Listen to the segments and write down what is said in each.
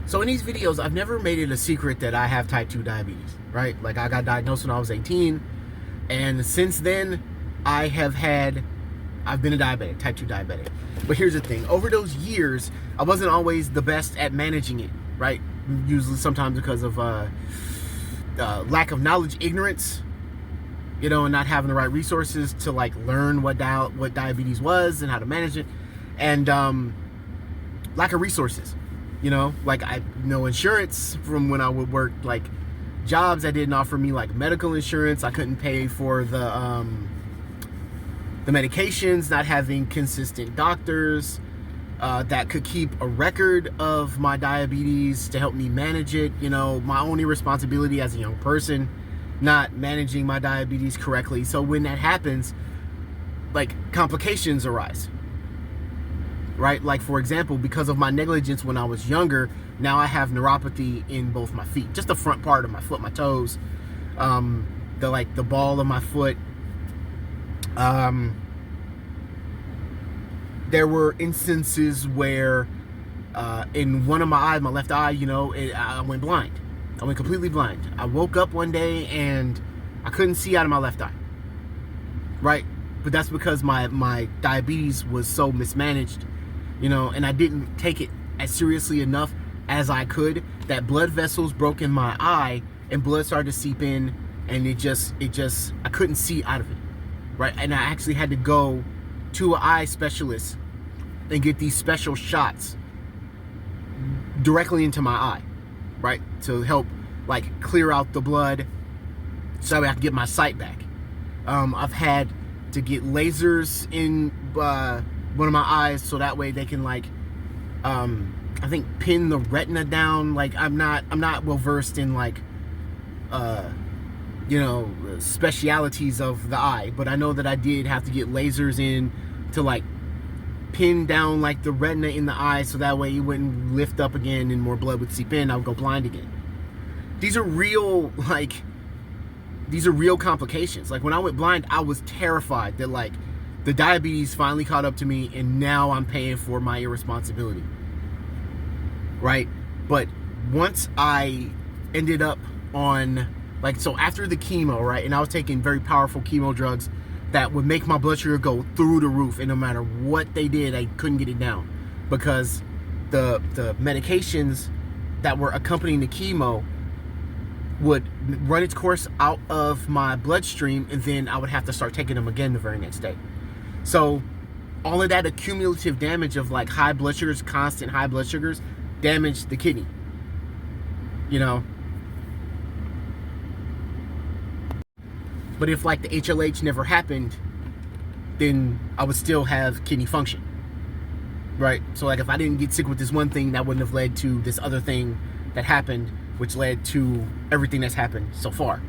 So in these videos, I've never made it a secret that I have type 2 diabetes, right? Like, I got diagnosed when I was 18, and since then, I've been a diabetic, type 2 diabetic. But here's the thing, over those years, I wasn't always the best at managing it, right? Usually sometimes because of lack of knowledge, ignorance, you know, and not having the right resources to like learn what diabetes was and how to manage it, and lack of resources. You know, like insurance from when I would work like jobs that didn't offer me like medical insurance. I couldn't pay for the medications, not having consistent doctors that could keep a record of my diabetes to help me manage it. You know, my only responsibility as a young person, not managing my diabetes correctly. So when that happens, like, complications arise. Right? Like, for example, because of my negligence when I was younger, now I have neuropathy in both my feet. Just the front part of my foot, my toes, the ball of my foot. There were instances where in one of my eyes, my left eye, you know, I went blind. I went completely blind. I woke up one day and I couldn't see out of my left eye. Right? But that's because my diabetes was so mismanaged, you know, and I didn't take it as seriously enough as I could, that blood vessels broke in my eye and blood started to seep in, and I couldn't see out of it, right? And I actually had to go to an eye specialist and get these special shots directly into my eye, right? To help like clear out the blood so I can get my sight back. I've had to get lasers in one of my eyes so that way they can like I think pin the retina down. Like, I'm not well versed in like you know, specialities of the eye, but I know that I did have to get lasers in to like pin down like the retina in the eye so that way it wouldn't lift up again and more blood would seep in. I would go blind again. These are real complications. Like, when I went blind, I was terrified that like the diabetes finally caught up to me and now I'm paying for my irresponsibility, right? But once I ended up on, like, so after the chemo, right, and I was taking very powerful chemo drugs that would make my blood sugar go through the roof, and no matter what they did, I couldn't get it down because the medications that were accompanying the chemo would run its course out of my bloodstream, and then I would have to start taking them again the very next day. So all of that accumulative damage of like high blood sugars, constant high blood sugars, damaged the kidney, you know. But if like the HLH never happened, then I would still have kidney function, right? So like if I didn't get sick with this one thing, that wouldn't have led to this other thing that happened, which led to everything that's happened so far.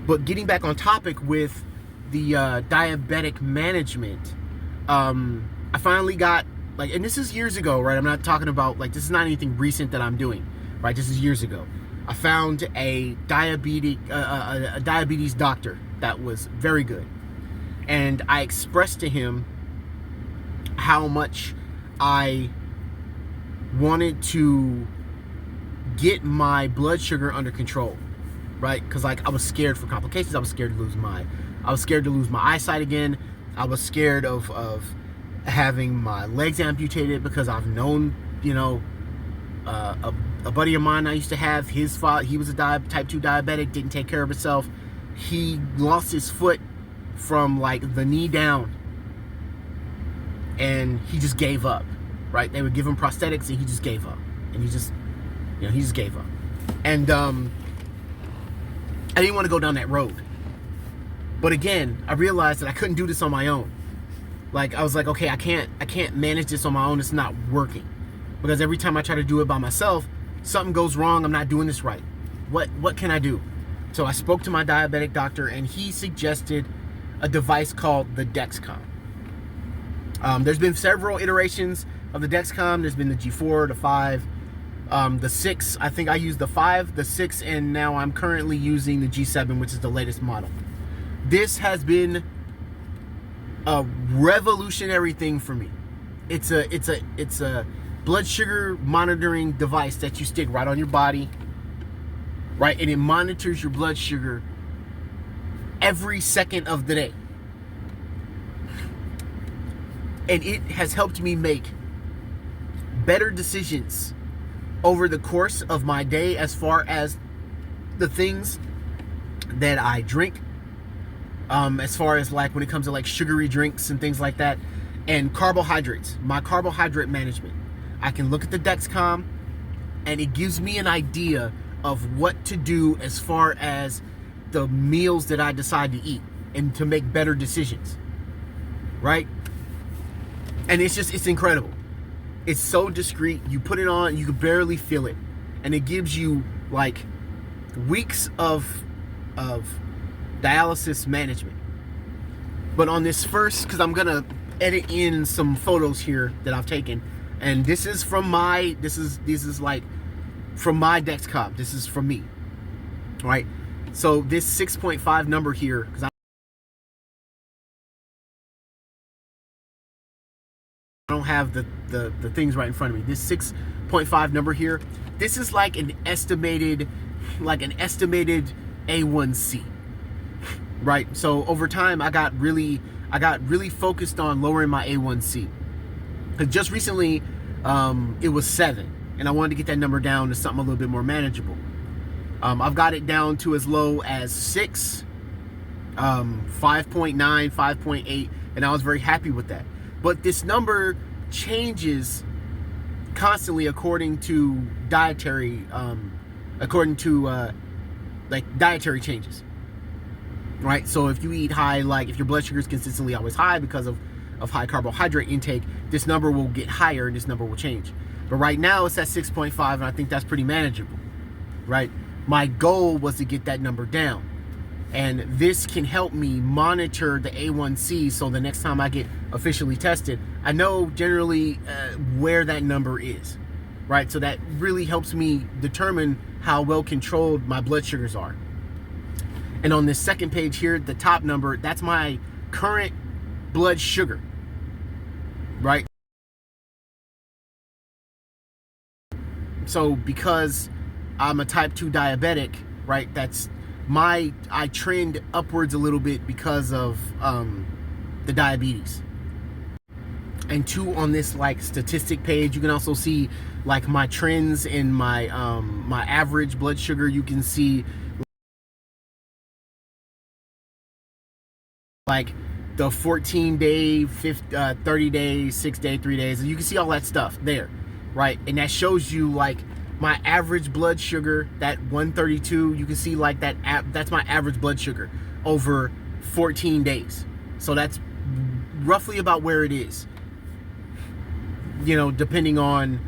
But getting back on topic with the diabetic management, I finally got, like, and this is years ago, right? I'm not talking about, like, this is not anything recent that I'm doing, right? This is years ago. I found a diabetes doctor that was very good. And I expressed to him how much I wanted to get my blood sugar under control, right? Because like I was scared for complications. I was scared to lose my eyesight again. I was scared of having my legs amputated because I've known, you know, a buddy of mine I used to have, his father, he was a type 2 diabetic, didn't take care of himself. He lost his foot from like the knee down, and he just gave up, right? They would give him prosthetics and he just gave up. And he just gave up. And I didn't want to go down that road. But again, I realized that I couldn't do this on my own. Like, I was like, okay, I can't manage this on my own. It's not working. Because every time I try to do it by myself, something goes wrong. I'm not doing this right. What can I do? So I spoke to my diabetic doctor, and he suggested a device called the Dexcom. There's been several iterations of the Dexcom. There's been the G4, the 5, the 6. I think I used the 5, the 6, and now I'm currently using the G7, which is the latest model. This has been a revolutionary thing for me. It's a blood sugar monitoring device that you stick right on your body, right? And it monitors your blood sugar every second of the day. And it has helped me make better decisions over the course of my day as far as the things that I drink, as far as like when it comes to like sugary drinks and things like that, and carbohydrates, my carbohydrate management. I can look at the Dexcom and it gives me an idea of what to do as far as the meals that I decide to eat and to make better decisions, right? And it's incredible. It's so discreet. You put it on, you can barely feel it. And it gives you like weeks of dialysis management. But on this first, because I'm gonna edit in some photos here that I've taken, and this is from my, this is like from my Dexcom. This is from me, right? So this 6.5 number here, because I don't have the things right in front of me. This 6.5 number here, this is like an estimated A1C, right? So over time, I got really focused on lowering my A1C. Because just recently, it was 7, and I wanted to get that number down to something a little bit more manageable. I've got it down to as low as 6, 5.9, 5.8, and I was very happy with that. But this number changes constantly according to dietary, like dietary changes, right? So if you eat high, like if your blood sugar is consistently always high because of high carbohydrate intake, this number will get higher and this number will change. But right now it's at 6.5, and I think that's pretty manageable, right? My goal was to get that number down. And this can help me monitor the A1C, so the next time I get officially tested, I know generally where that number is, right? So that really helps me determine how well controlled my blood sugars are. And on this second page here, the top number, that's my current blood sugar, right? So because I'm a type 2 diabetic, right, I trend upwards a little bit because of the diabetes. And 2, on this like statistic page, you can also see like my trends in my my average blood sugar. You can see like the 14-day, 30-day, 6-day, 3 days. You can see all that stuff there, right? And that shows you like my average blood sugar, that 132, you can see like that's my average blood sugar over 14 days. So that's roughly about where it is, you know, depending on,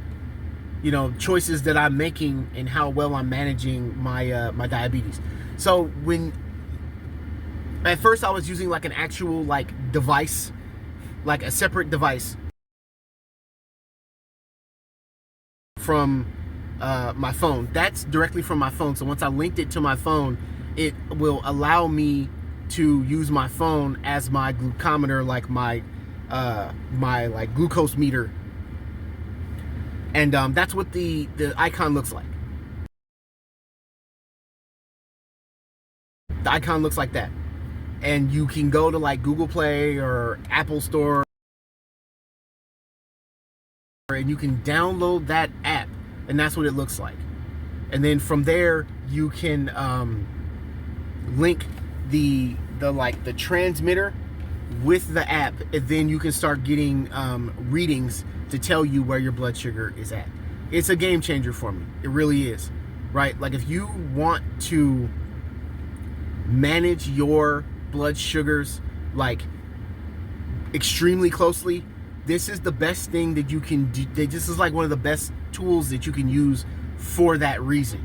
you know, choices that I'm making and how well I'm managing my my diabetes. So at first I was using like an actual like device, like a separate device from my phone. That's directly from my phone. So once I linked it to my phone, it will allow me to use my phone as my glucometer, like my my like glucose meter. And that's what the icon looks like. The icon looks like that. And you can go to like Google Play or Apple Store, and you can download that app, and that's what it looks like. And then from there you can link the transmitter with the app, and then you can start getting readings to tell you where your blood sugar is at. It's a game changer for me. It really is, right? Like if you want to manage your blood sugars like extremely closely, this is the best thing that you can do. This is like one of the best tools that you can use for that reason.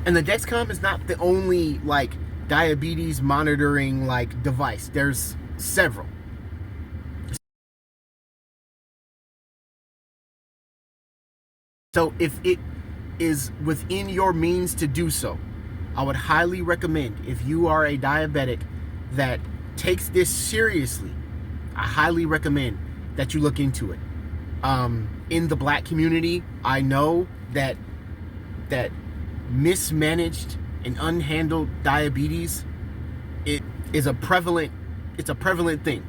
And the Dexcom is not the only like diabetes monitoring like device. There's several. So if it is within your means to do so, I would highly recommend, if you are a diabetic that takes this seriously, I highly recommend that you look into it. In the black community, I know that mismanaged and unhandled diabetes, it's a prevalent thing,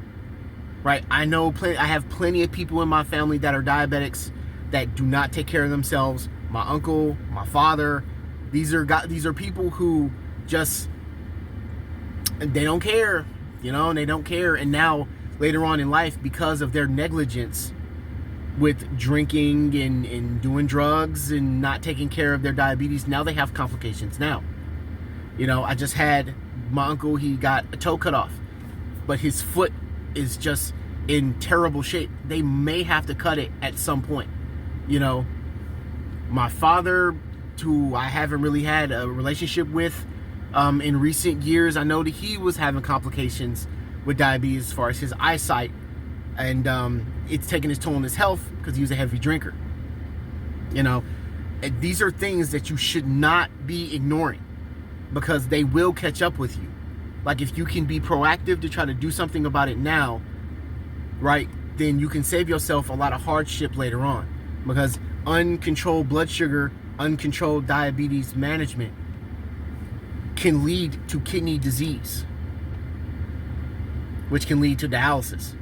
right? I know I have plenty of people in my family that are diabetics that do not take care of themselves. My uncle, my father, these are people who just, they don't care, they don't care. And now later on in life, because of their negligence with drinking and doing drugs and not taking care of their diabetes, now they have complications now. I just had my uncle, he got a toe cut off, but his foot is just in terrible shape. They may have to cut it at some point. My father, who I haven't really had a relationship with in recent years, I know that he was having complications with diabetes as far as his eyesight, and it's taking his toll on his health because he was a heavy drinker. And these are things that you should not be ignoring, because they will catch up with you. Like, if you can be proactive to try to do something about it now, right, then you can save yourself a lot of hardship later on, because uncontrolled blood sugar, uncontrolled diabetes management can lead to kidney disease, which can lead to dialysis.